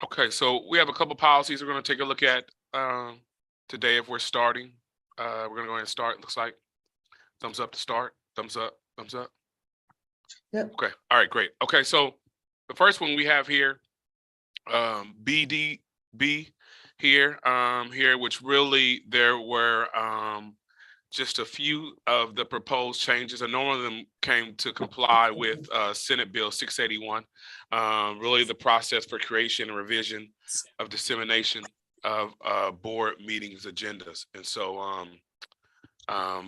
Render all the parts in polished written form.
Okay, so we have a couple policies we're going to take a look at today if we're starting. We're going to go ahead and start. Looks like thumbs up to start. Thumbs up. Thumbs up. Yep. Okay. All right, great. Okay, so the first one we have here, BDB here, which really there were just a few of the proposed changes, and none of them came to comply with Senate Bill 681. Really, the process for creation and revision of dissemination of board meetings agendas, and so,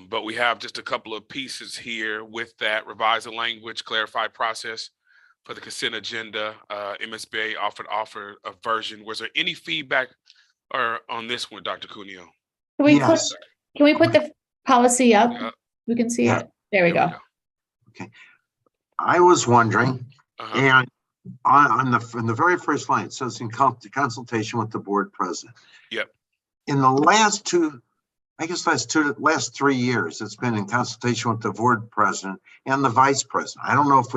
but we have just a couple of pieces here with that: revise the language, clarify process for the consent agenda. MSBA offered a version. Was there any feedback or on this one, Dr. Cuneo? Yes. Can we put the policy up? Yeah. We can see it. There we go. Okay. I was wondering, Uh-huh. and on the very first line, it says in consultation with the board president. Yep. In the last last 3 years, it's been in consultation with the board president and the vice president. I don't know if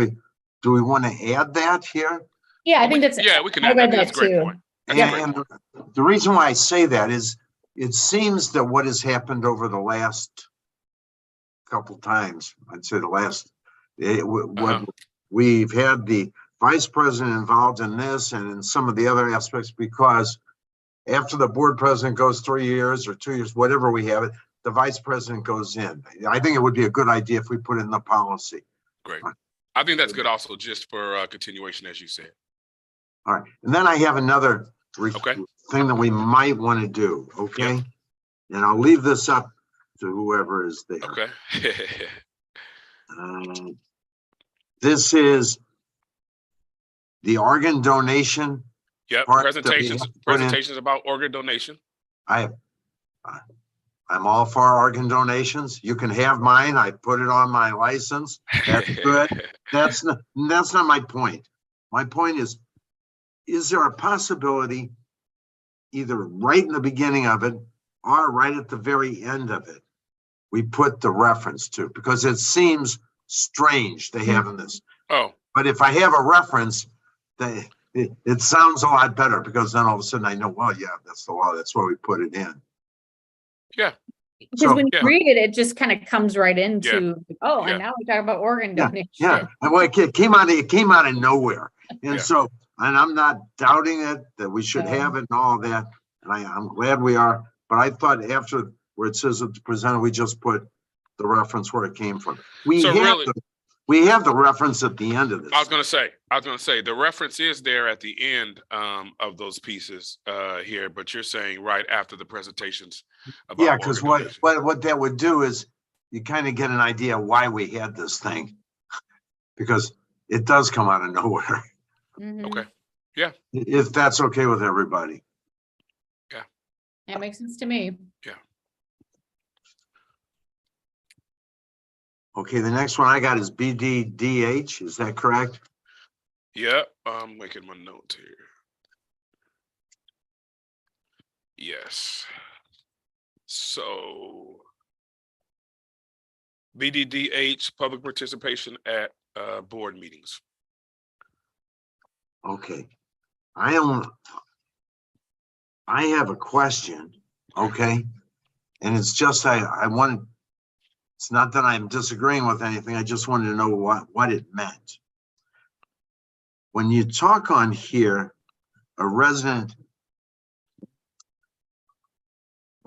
do we want to add that here? Yeah, I think that's. Yeah, we can I add read that. that That's a great too. point. That's a great And point. the reason why I say that is it seems that what has happened over the last couple times, I'd say the last, we've had the vice president involved in this and in some of the other aspects, because after the board president goes 3 years or 2 years, whatever we have it, the vice president goes in. I think it would be a good idea if we put it in the policy. Great. I think that's good also, just for continuation, as you said. All right. And then I have another Okay. thing that we might want to do. Okay. Yep. And I'll leave this up to whoever is there. Okay. This is the organ donation. Yep. part that we Presentations. have to put in. Presentations about organ donation. I'm all for organ donations. You can have mine. I put it on my license. That's good. That's not my point. My point is there a possibility either right in the beginning of it or right at the very end of it, we put the reference to, because it seems strange to have in this. Oh, But if I have a reference, it sounds a lot better, because then all of a sudden I know, well, yeah, that's the law. That's why we put it in. yeah. Because So- when you Yeah. read it, it just kind of comes right into, oh, Yeah. and now we talk about organ Yeah, donation. Yeah, well, it came out of nowhere. And Yeah. so, and I'm not doubting it, that we should No. have it and all that. And I'm glad we are, but I thought after where it says it's presented, we just put the reference where it came from. So really- We have the reference at the end of this. I was gonna say the reference is there at the end of those pieces here, but you're saying right after the presentations. About Yeah, because organ donation. what that would do is you kind of get an idea why we had this thing. Because it does come out of nowhere, Mhm. Okay. Yeah. if that's okay with everybody. That makes sense to me. Okay, the next one I got is BDDH, is that correct? Yeah, I'm making my note here. Yes. So BDDH, public participation at board meetings. Okay. I have a question, okay? And it's just, it's not that I'm disagreeing with anything, I just wanted to know what it meant. When you talk on here, when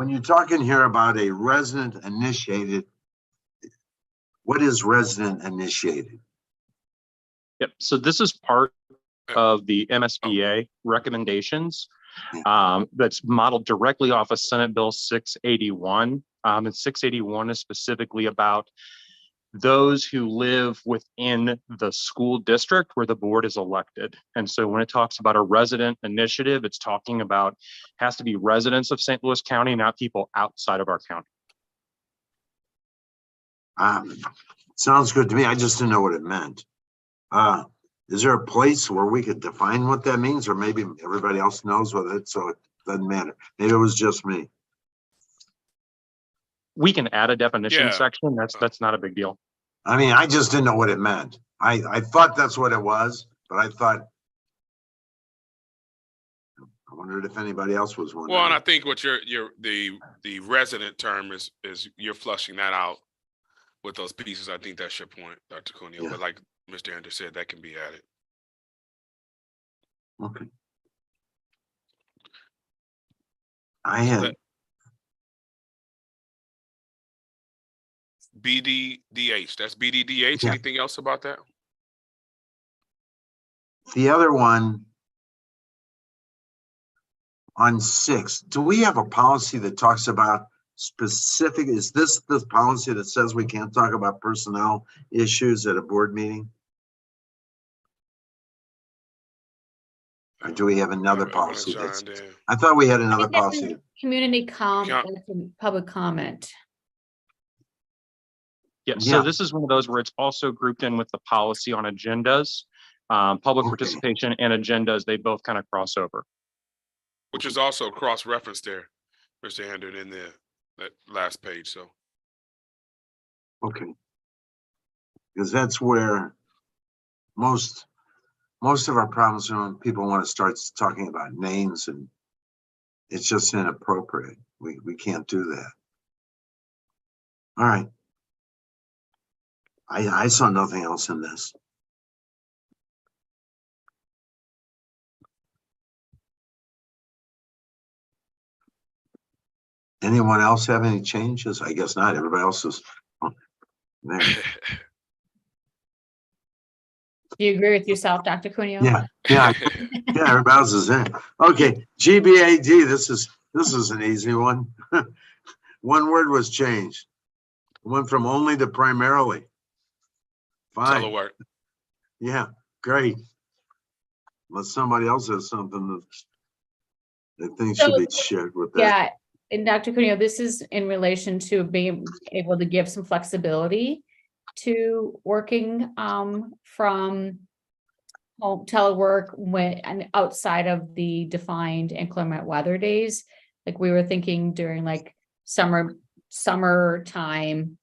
you're talking here about a resident initiated, what is resident initiated? Yep. So this is part of the MSBA recommendations. That's modeled directly off of Senate Bill 681. And 681 is specifically about those who live within the school district where the board is elected. And so when it talks about a resident initiative, it's talking about, has to be residents of St. Louis County, not people outside of our county. Sounds good to me. I just didn't know what it meant. Is there a place where we could define what that means, or maybe everybody else knows what it, so it doesn't matter? Maybe it was just me. We can add a definition Yeah. section. That's not a big deal. I mean, I just didn't know what it meant. I thought that's what it was, but I thought I wondered if anybody else was wondering. Well, and I think what the resident term is you're flushing that out with those pieces. I think that's your point, Dr. Cuneo. Yeah. But like Mr. Anders said, that can be added. Okay. I had BDDH. That's BDDH. Yeah. Anything else about that? the other one on 6. Do we have a policy that talks about specific? Is this the policy that says we can't talk about personnel issues at a board meeting? Or do we have another policy that's? I thought we had another policy. Community Yeah. public comment. Yeah, so this is one of those where it's also grouped in with the policy on agendas. Public participation and agendas, they both kind of cross over. Which is also cross-referenced there, Mr. Anders, in that last page. So. Okay. Because that's where most of our problems are when people want to start talking about names, and it's just inappropriate. We can't do that. All right. I saw nothing else in this. Anyone else have any changes? I guess not. Everybody else is there. Do you agree with yourself, Dr. Cuneo? Yeah. Everybody else is in. Okay, GBAD. This is an easy one. One word was changed. It went from only to primarily. Fine. Telework. Yeah, great. Unless somebody else has something that they think should be shared with that. Yeah, and Dr. Cuneo, this is in relation to being able to give some flexibility to working from home telework and outside of the defined inclement weather days. Like we were thinking during like summertime,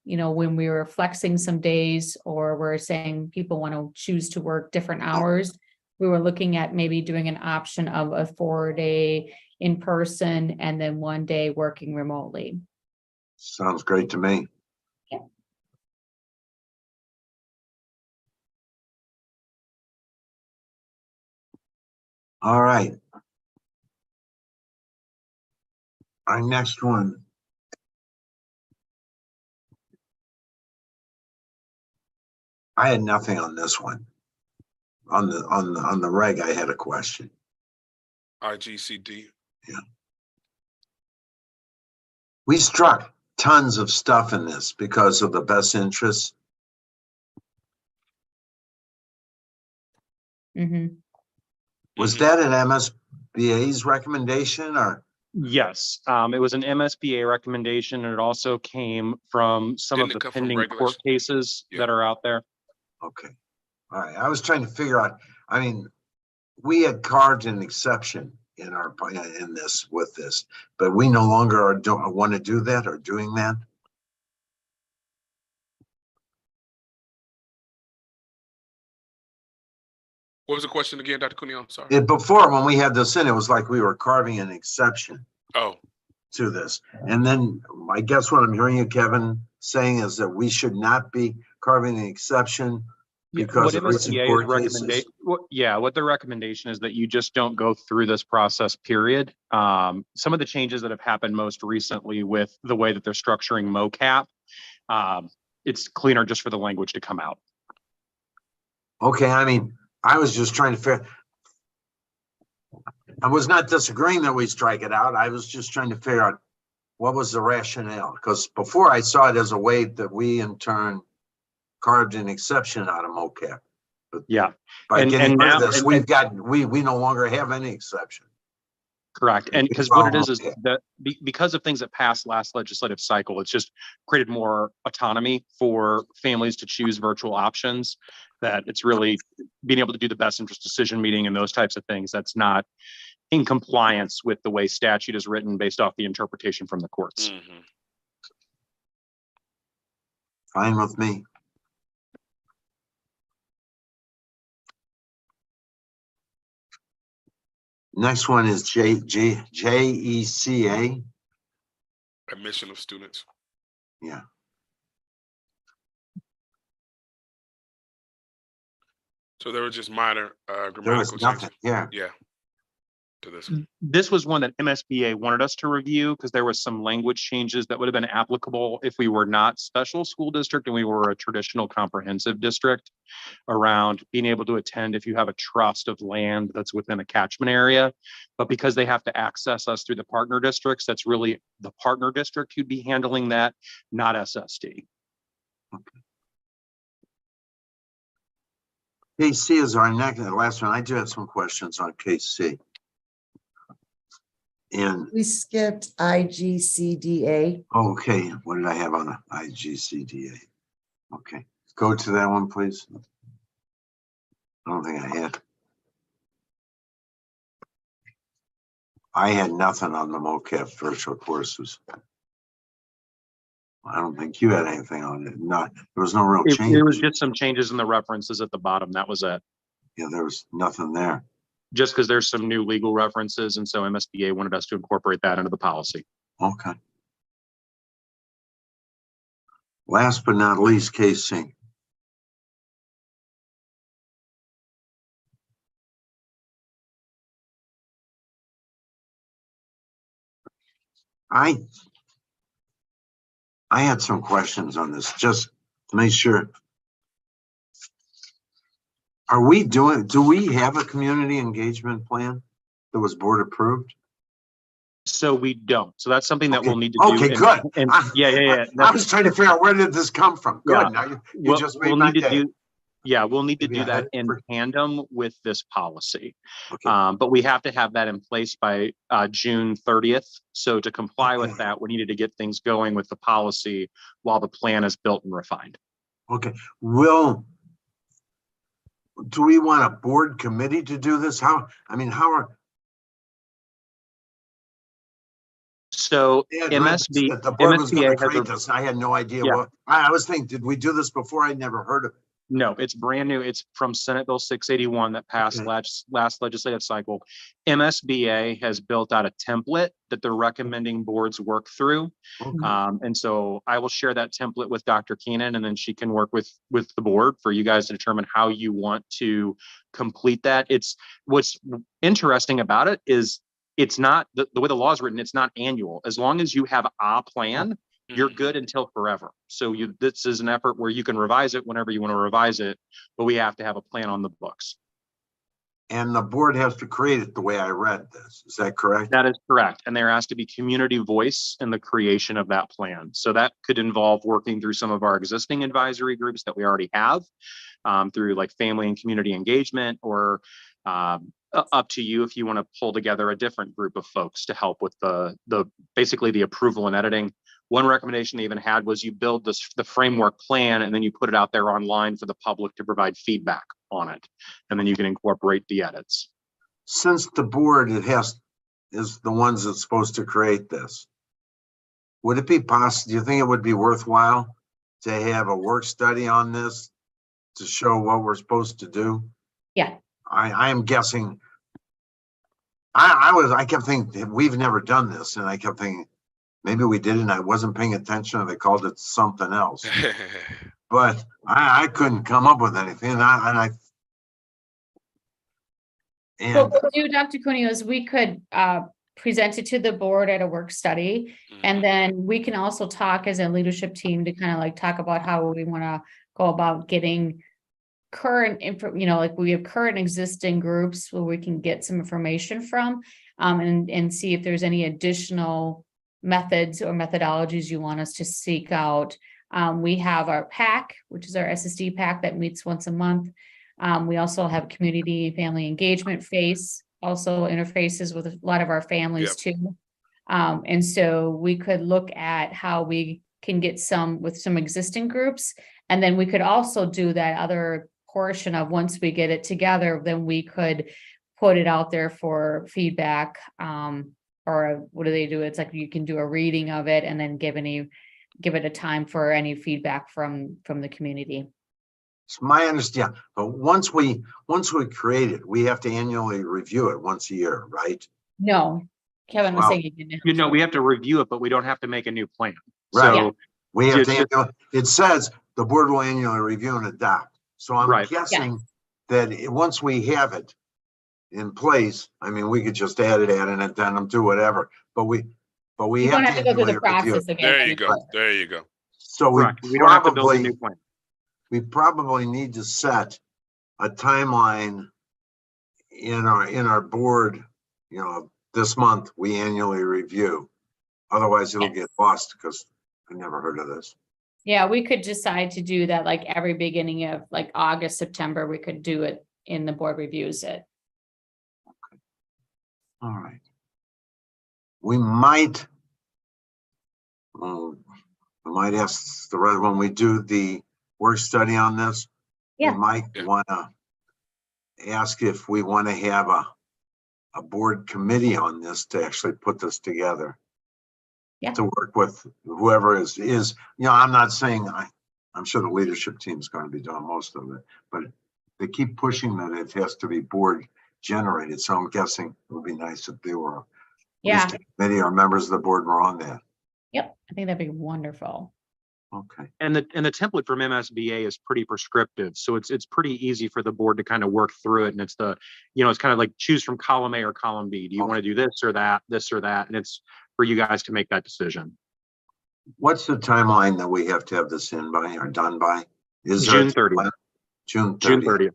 when we were flexing some days, or we're saying people want to choose to work different hours, we were looking at maybe doing an option of a 4-day in person and then 1 day working remotely. Sounds great to me. Yeah. All right. Our next one. I had nothing on this one. On the reg, I had a question. IGCD. Yeah. We struck tons of stuff in this because of the best interests. Mm-hmm. Was that an MSBA's recommendation or? Yes, it was an MSBA recommendation, and it also came from some of the pending court cases that are out there. Okay. All right. I was trying to figure out, I mean, we had carved an exception in this with this, but we no longer don't want to do that or doing that. What was the question again, Dr. Cuneo? I'm sorry. Before, when we had this in, it was like we were carving an exception to this. And then I guess what I'm hearing you, Kevin, saying is that we should not be carving an exception because of recent court cases. What the recommendation is that you just don't go through this process, period. Some of the changes that have happened most recently with the way that they're structuring MOCAP, it's cleaner just for the language to come out. Okay, I mean, I was just trying to figure. I was not disagreeing that we strike it out. I was just trying to figure out what was the rationale, because before I saw it as a way that we in turn carved an exception out of MOCAP. But yeah, by getting rid of this, we no longer have any exception. Correct. And because what it is that because of things that passed last legislative cycle, it's just created more autonomy for families to choose virtual options, that it's really being able to do the best interest decision meeting and those types of things. That's not in compliance with the way statute is written based off the interpretation from the courts. Mm-hmm. Fine with me. Next one is JECA. Admission of students. Yeah. So there were just minor There was grammatical nothing changes. here. Yeah. To this. This was one that MSBA wanted us to review because there was some language changes that would have been applicable if we were not special school district and we were a traditional comprehensive district, around being able to attend if you have a trust of land that's within a catchment area. But because they have to access us through the partner districts, that's really the partner district who'd be handling that, not SSD. KC is our next, the last one. I do have some questions on KC. And, We skipped IGCDA. okay, what did I have on the IGCDA? Okay, go to that one, please. I don't think I had. I had nothing on the MOCAP virtual courses. I don't think you had anything on it. Not, there was no real change. It was just some changes in the references at the bottom. That was it. Yeah, there was nothing there. Just because there's some new legal references. And so MSBA wanted us to incorporate that into the policy. Okay. Last but not least, KC. I had some questions on this, just to make sure. Do we have a community engagement plan that was board approved? So we don't. So that's something that Okay. we'll need to do. Okay, good. And yeah. I was trying to figure out, where did this come from? Yeah. Good, now you We'll just made my need to day. do, we'll need to Maybe do I that had it in for- tandem with this policy. Okay. But we have to have that in place by June 30th. So to comply with Okay. that, we needed to get things going with the policy while the plan is built and refined. Okay, do we want a board committee to do this? How are? So They had read MSB, that the board was gonna MSBA has create a, this. I had no idea Yeah. what, I was thinking, did we do this before? I'd never heard of it. no, it's brand new. It's from Senate Bill 681 that passed Okay. last legislative cycle. MSBA has built out a template that they're recommending boards work through. Okay. And so I will share that template with Dr. Keenan, and then she can work with the board for you guys to determine how you want to complete that. It's what's interesting about it is it's not the way the law is written. It's not annual. As long as you have a plan, you're good until forever. So this is an effort where you can revise it whenever you want to revise it, but we have to have a plan on the books. And the board has to create it the way I read this. Is that correct? That is correct. And there has to be community voice in the creation of that plan. So that could involve working through some of our existing advisory groups that we already have, through like family and community engagement, or up to you if you want to pull together a different group of folks to help with basically the approval and editing. One recommendation they even had was you build the framework plan and then you put it out there online for the public to provide feedback on it. And then you can incorporate the edits. Since the board is the ones that's supposed to create this, would it be possible, do you think it would be worthwhile to have a work study on this to show what we're supposed to do? Yeah. I am guessing. I kept thinking, we've never done this, and I kept thinking, maybe we did, and I wasn't paying attention, or they called it something else. But I couldn't come up with anything, What we'll do, Dr. Cooney, is we could present it to the board at a work study. And then we can also talk as a leadership team to kind of like talk about how we want to go about getting current info, like we have current existing groups where we can get some information from, and see if there's any additional methods or methodologies you want us to seek out. We have our PAC, which is our SSD PAC that meets once a month. We also have community and family engagement face, also interfaces with a lot of our families too. And so we could look at how we can get some with some existing groups. And then we could also do that other portion of, once we get it together, then we could put it out there for feedback. Or what do they do? It's like you can do a reading of it and then give it a time for any feedback from the community. It's my understanding, but once we create it, we have to annually review it once a year, right? No, Kevin was Wow. saying. he didn't. You know, we have to review it, but we don't have to make a new plan. Right. So, We have Ju- to, it says the board will annually review and adopt. So I'm Right. guessing that once we have it in place, I mean, we could just add an addendum, do whatever, but we You have don't to have to go through the annually review process it. again. There you go. There you go. So correct. We don't have to build a new plan. we probably need to set a timeline in our board, you know, this month, we annually review. Otherwise it'll get lost because I never heard of this. Yeah, we could decide to do that like every beginning of like August, September, we could do it in the board reviews it. All right. We might, we might ask the right when we do the work study on this. Yeah. We might Yeah. want to ask if we want to have a board committee on this to actually put this together. Yeah. To work with whoever is, you know, I'm not saying I'm sure the leadership team is going to be doing most of it, but they keep pushing that it has to be board generated. So I'm guessing it would be nice if they were, Yeah, many or members of the board were on that. yep, I think that'd be wonderful. Okay. And the template from MSBA is pretty prescriptive. So it's pretty easy for the board to kind of work through it. And it's it's kind of like choose from column A or column B. Do you want to do this or that? And it's for you guys to make that decision. What's the timeline that we have to have this in by or done by? Is there a June 30th. timeline? June June 30th. 30th.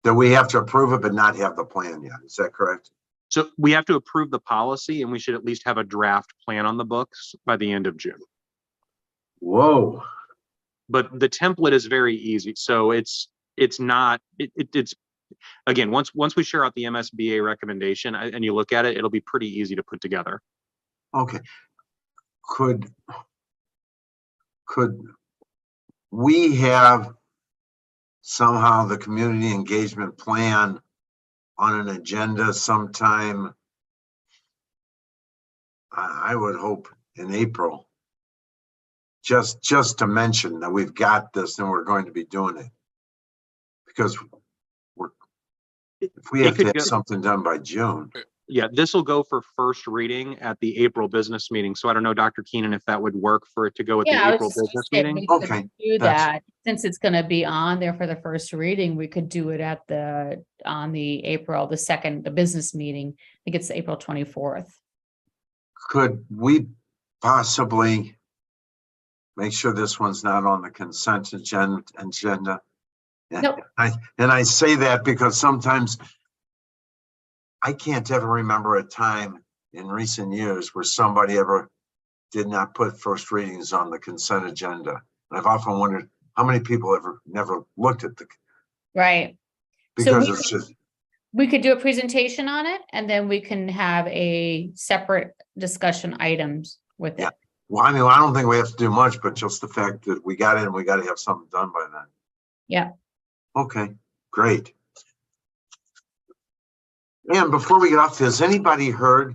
That we have to approve it, but not have the plan yet. Is that correct? So we have to approve the policy and we should at least have a draft plan on the books by the end of June. Whoa. But the template is very easy. So it's again, once we share out the MSBA recommendation and you look at it, it'll be pretty easy to put together. Okay. Could we have somehow the community engagement plan on an agenda sometime? I would hope in April. Just to mention that we've got this and we're going to be doing it. Because if we have to have something done by June. Yeah, this will go for first reading at the April business meeting. So I don't know, Dr. Keenan, if that would work for it to go at the Yeah, I was April just gonna business say, meeting. we could Okay, do that's- that, since it's gonna be on there for the first reading, we could do it on the April, the business meeting. I think it's April 24th. Could we possibly make sure this one's not on the consent agenda? Yeah, Nope. I say that because sometimes I can't ever remember a time in recent years where somebody ever did not put first readings on the consent agenda. And I've often wondered how many people ever never looked at Right. because we it's just, We could do a presentation on it and then we can have a separate discussion items with it. Yeah. well, I mean, I don't think we have to do much, but just the fact that we got it and we got to have something done by then. Yeah. Okay, great. And before we get off, has anybody heard?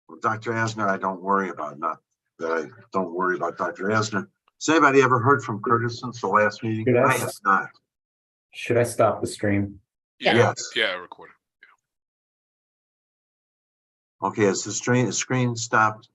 Well, Dr. Asner, I don't worry about, not that I don't worry about Dr. Asner. Has anybody ever heard from Curtis since the last meeting? Should I- I have not. Should I stop the stream? Yeah. Yes. Yeah, recording. Okay, is the screen stopped?